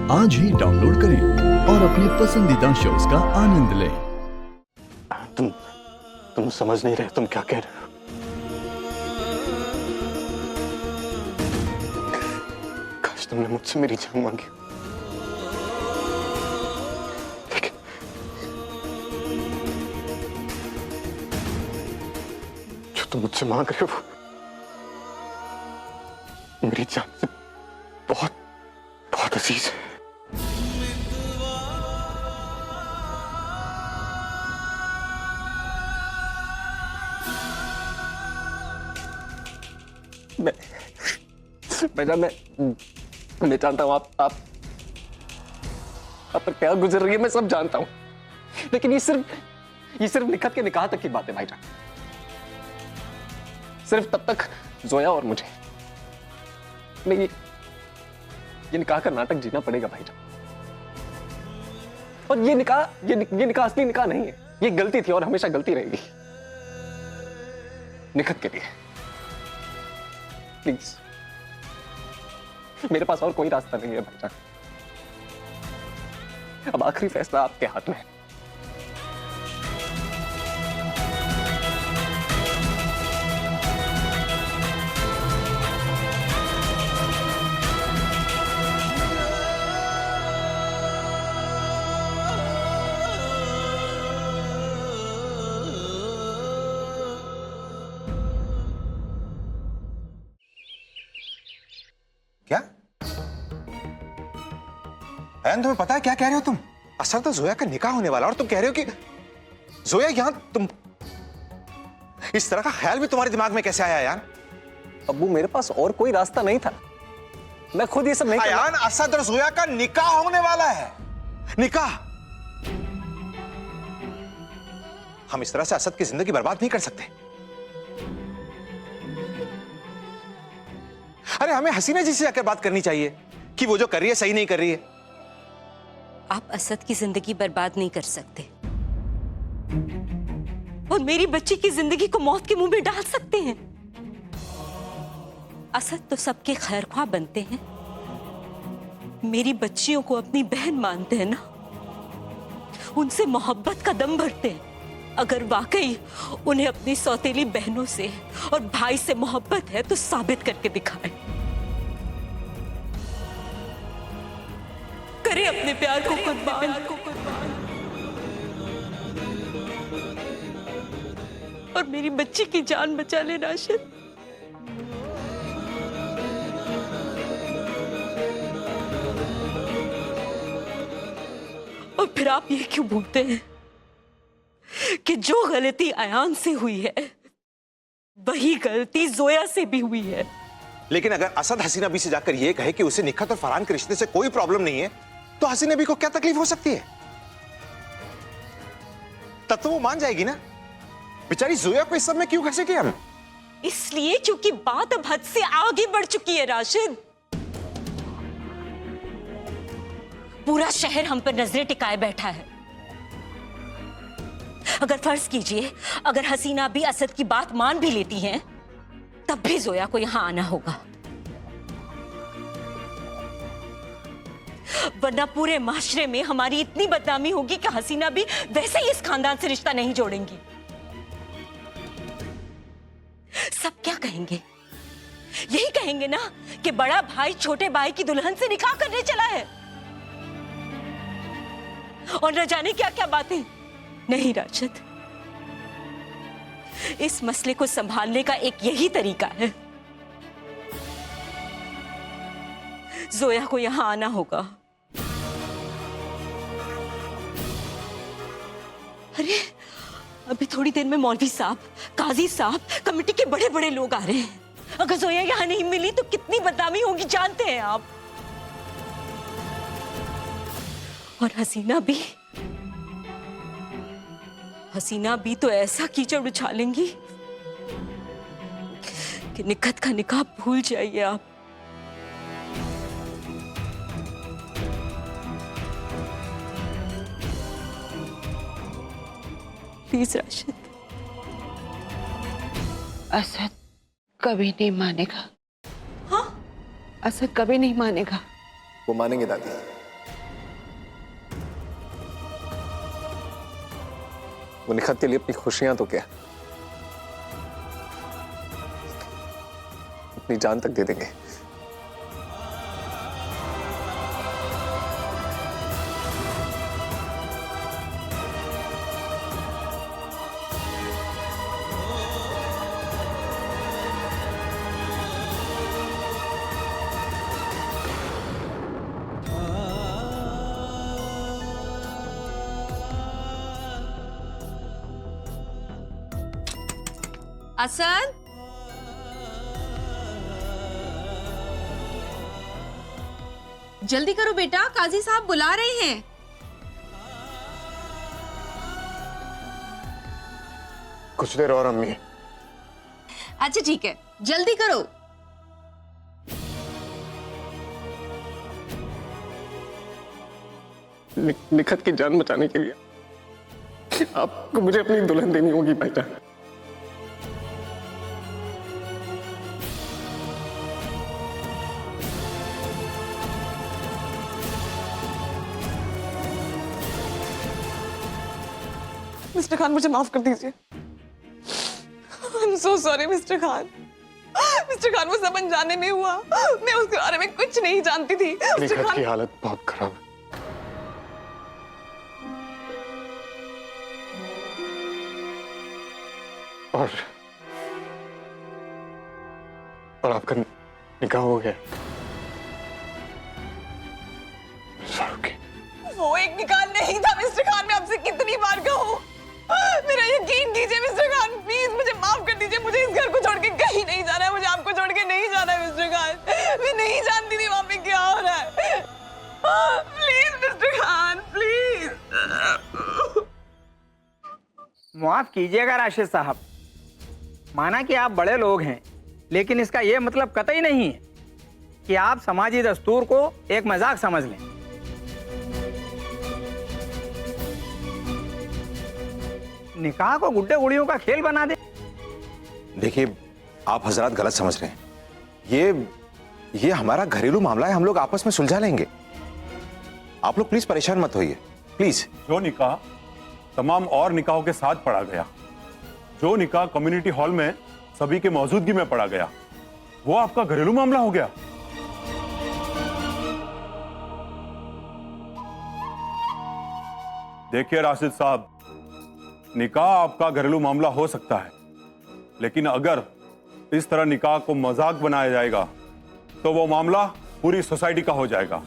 आज ही डाउनलोड करें और अपने पसंदीदा शोज का आनंद लें। तुम समझ नहीं रहे, तुम क्या कह रहे हो। काश तुमने मुझसे मेरी जान मांगी, लेकिन जो तुम मुझसे मांग रहे हो वो मेरी जान से बहुत बहुत अजीज है। मैं जानता हूं आप पर क्या गुजर रही है, मैं सब जानता हूं, लेकिन ये सिर्फ निखत के निकाह तक की बात है भाईजान। सिर्फ तब तक जोया और मुझे नहीं, ये निकाह का नाटक जीना पड़ेगा भाईजान। और ये निकाह असली निकाह नहीं है, ये गलती थी और हमेशा गलती रहेगी निखत के लिए। प्लीज, मेरे पास और कोई रास्ता नहीं है भाईजान। अब आखिरी फैसला आपके हाथ में है। क्या ऐन, तुम्हें पता है क्या कह रहे हो तुम? असल तो जोया का निकाह होने वाला और तुम कह रहे हो कि जोया यहां। तुम इस तरह का ख्याल भी तुम्हारे दिमाग में कैसे आया यार? अब्बू, मेरे पास और कोई रास्ता नहीं था, मैं खुद ये सब नहीं यार, असद और जोया का निकाह होने वाला है। निकाह। हम इस तरह से असद की जिंदगी बर्बाद नहीं कर सकते। अरे हमें हसीना जी से जाकर बात करनी चाहिए कि वो जो कर रही है सही नहीं कर रही है। आप असद की जिंदगी बर्बाद नहीं कर सकते और मेरी बच्ची की जिंदगी को मौत के मुंह में डाल सकते हैं। असद तो सबके खैरख्वाह बनते हैं, मेरी बच्चियों को अपनी बहन मानते हैं ना, उनसे मोहब्बत का दम भरते हैं। अगर वाकई उन्हें अपनी सौतेली बहनों से और भाई से मोहब्बत है तो साबित करके दिखाएं। करें अपने प्यार को कुर्बान। और मेरी बच्ची की जान बचा ले राशिद। और फिर आप ये क्यों भूलते हैं कि जो गलती अयान से हुई है वही गलती जोया से भी हुई है। लेकिन अगर असद हसीना बी से जाकर यह कहे कि उसे निखत और फरहान के रिश्ते से कोई प्रॉब्लम नहीं है, तो हसीना बी को क्या तकलीफ हो सकती है? तब तो वो मान जाएगी ना। बेचारी जोया को इस सब में क्यों घसीटे हम? इसलिए क्योंकि बात अब हद से आगे बढ़ चुकी है राशिद। पूरा शहर हम पर नजरें टिकाए बैठा है। अगर फर्ज कीजिए, अगर हसीना भी असद की बात मान भी लेती हैं, तब भी जोया को यहां आना होगा, वरना पूरे माशरे में हमारी इतनी बदनामी होगी कि हसीना भी वैसे ही इस खानदान से रिश्ता नहीं जोड़ेंगी। सब क्या कहेंगे? यही कहेंगे ना कि बड़ा भाई छोटे भाई की दुल्हन से निकाह करने चला है, और न जाने क्या क्या बातें। नहीं राशिद, इस मसले को संभालने का एक यही तरीका है। जोया को यहां आना होगा। अरे अभी थोड़ी देर में मौलवी साहब, काजी साहब, कमेटी के बड़े बड़े लोग आ रहे हैं। अगर जोया यहां नहीं मिली तो कितनी बदनामी होगी जानते हैं आप। और हसीना भी तो ऐसा कीचड़ उछालेंगी कि निखत का निकाह भूल जाइए आप। प्लीज राशिद। असद कभी नहीं मानेगा। हाँ? असद कभी नहीं मानेगा। वो मानेंगे दादी, वो निखत के लिए अपनी खुशियां तो क्या, अपनी जान तक दे देंगे। असद, जल्दी करो बेटा, काजी साहब बुला रहे हैं। कुछ देर और अम्मी। अच्छा ठीक है, जल्दी करो। निखत की जान बचाने के लिए आपको मुझे अपनी दुल्हन देनी होगी भाईजान। मिस्टर खान, मुझे माफ कर दीजिए। I'm so sorry, mister Khan. Mister Khan, वो सब अनजाने में हुआ। मैं उसके बारे में कुछ नहीं जानती थी। मिस्टर निखत खान, की हालत बहुत खराब है और आपका निकाह हो गया। फारूकी, वो एक निकाल नहीं था मिस्टर खान। मैं आपसे कितनी बार कहूँ, मेरा यकीन कीजिए मिस्टर खान, प्लीज मुझे माफ कर दीजिए। मुझे इस घर को छोड़ के कहीं नहीं जाना है। मुझे आपको छोड़ के नहीं जाना है मिस्टर खान। मैं नहीं जानती थी वहां पे क्या हो रहा है। Please mister Khan, please. माफ कीजिएगा राशिद साहब, माना कि आप बड़े लोग हैं, लेकिन इसका यह मतलब कतई नहीं है कि आप समाजी दस्तूर को एक मजाक समझ लें। निकाह को गुड्डे गुड़ियों का खेल बना दे। देखिए, आप हजरात गलत समझ रहे हैं। ये हमारा घरेलू मामला है, हम लोग आपस में सुलझा लेंगे। आप लोग प्लीज परेशान मत होइए, प्लीज। जो निकाह तमाम और निकाहों के साथ पढ़ा गया, जो निकाह कम्युनिटी हॉल में सभी के मौजूदगी में पढ़ा गया, वो आपका घरेलू मामला हो गया। देखिए राशिद साहब, निकाह आपका घरेलू मामला हो सकता है, लेकिन अगर इस तरह निकाह को मजाक बनाया जाएगा तो वो मामला पूरी सोसाइटी का हो जाएगा।